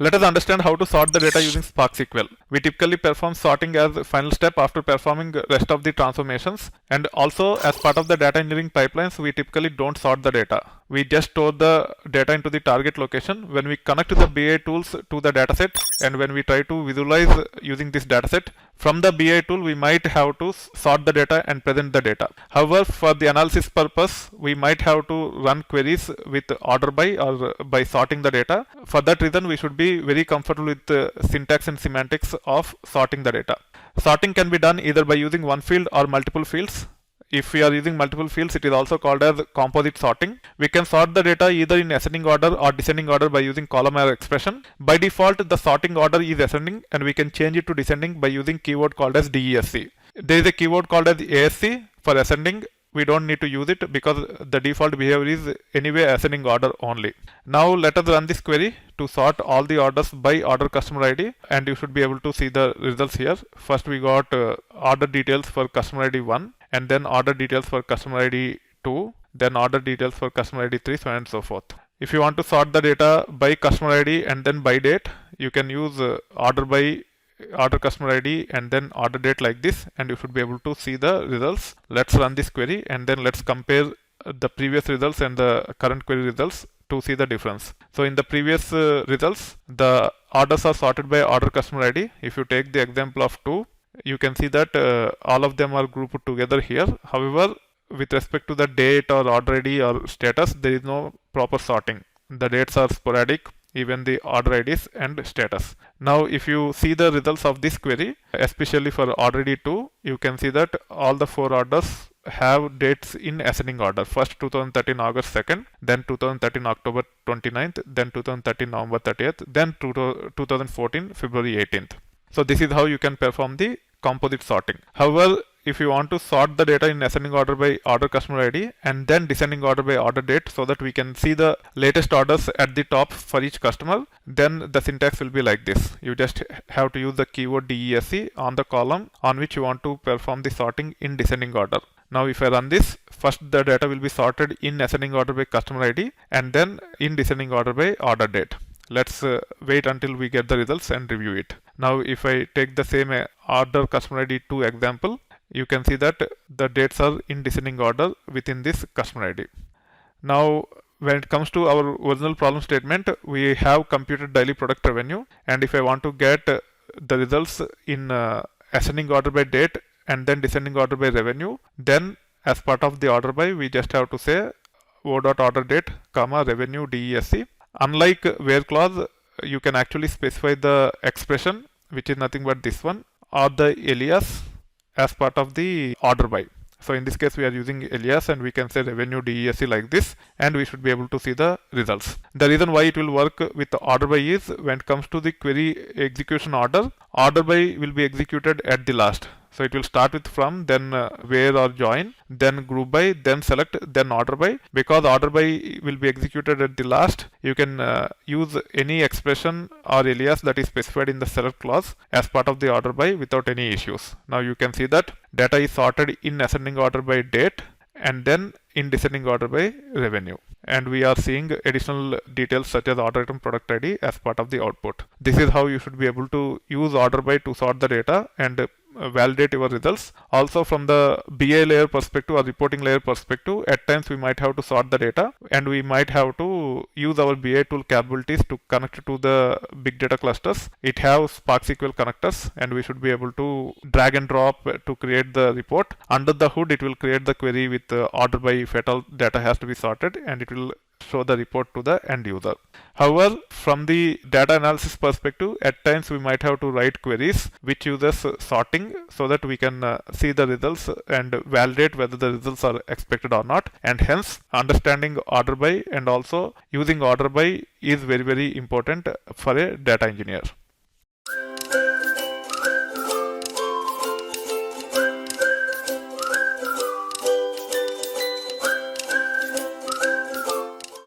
Let us understand how to sort the data using Spark SQL. We typically perform sorting as final step after performing rest of the transformations, and also as part of the data engineering pipelines, we typically don't sort the data. We just store the data into the target location. When we connect the BI tools to the dataset, and when we try to visualize using this dataset, from the BI tool we might have to sort the data and present the data. However, for the analysis purpose, we might have to run queries with order by or by sorting the data. For that reason, we should be very comfortable with the syntax and semantics of sorting the data. Sorting can be done either by using one field or multiple fields. If we are using multiple fields, it is also called as composite sorting. We can sort the data either in ascending order or descending order by using column or expression. By default, the sorting order is ascending, and we can change it to descending by using keyword called as DESC. There is a keyword called as ASC for ascending. We don't need to use it because the default behavior is anyway ascending order only. Now let us run this query to sort all the orders by order customer ID, and you should be able to see the results here. First we got order details for customer ID 1, and then order details for customer ID 2, then order details for customer ID 3, so on and so forth. If you want to sort the data by customer ID and then by date, you can use order by order customer ID and then order date like this, and you should be able to see the results. Let's run this query and then let's compare the previous results and the current query results to see the difference. So in the previous results, the orders are sorted by order customer ID. If you take the example of 2, you can see that all of them are grouped together here. However, with respect to the date or order ID or status, there is no proper sorting. The dates are sporadic, even the order IDs and status. Now if you see the results of this query, especially for order ID 2, you can see that all the 4 orders have dates in ascending order. First 2013 August 2nd, then 2013 October 29th, then 2013 November 30th, then 2014 February 18th. So this is how you can perform the composite sorting. However, if you want to sort the data in ascending order by order customer ID and then descending order by order date so that we can see the latest orders at the top for each customer, then the syntax will be like this. You just have to use the keyword DESC on the column on which you want to perform the sorting in descending order. Now if I run this, first the data will be sorted in ascending order by customer ID and then in descending order by order date. Let's wait until we get the results and review it. Now if I take the same order customer ID 2 example, you can see that the dates are in descending order within this customer ID. Now when it comes to our original problem statement, we have computed daily product revenue, and if I want to get the results in ascending order by date and then descending order by revenue, then as part of the order by, we just have to say o.order comma revenue DESC. Unlike where clause, you can actually specify the expression, which is nothing but this one, or the alias as part of the order by. So in this case we are using alias, and we can say revenue DESC like this, and we should be able to see the results. The reason why it will work with the order by is when it comes to the query execution order, order by will be executed at the last. So it will start with from, then where or join, then group by, then select, then order by. Because order by will be executed at the last, you can use any expression or alias that is specified in the select clause as part of the order by without any issues. Now you can see that data is sorted in ascending order by date and then in descending order by revenue. And we are seeing additional details such as order item product ID as part of the output. This is how you should be able to use order by to sort the data and validate your results. Also from the BI layer perspective or reporting layer perspective, at times we might have to sort the data and we might have to use our BI tool capabilities to connect to the big data clusters. It has Spark SQL connectors, and we should be able to drag and drop to create the report. Under the hood, it will create the query with order by if at all data has to be sorted, and it will show the report to the end user. However, from the data analysis perspective, at times we might have to write queries which uses sorting so that we can see the results and validate whether the results are expected or not. And hence, understanding order by and also using order by is very, very important for a data engineer.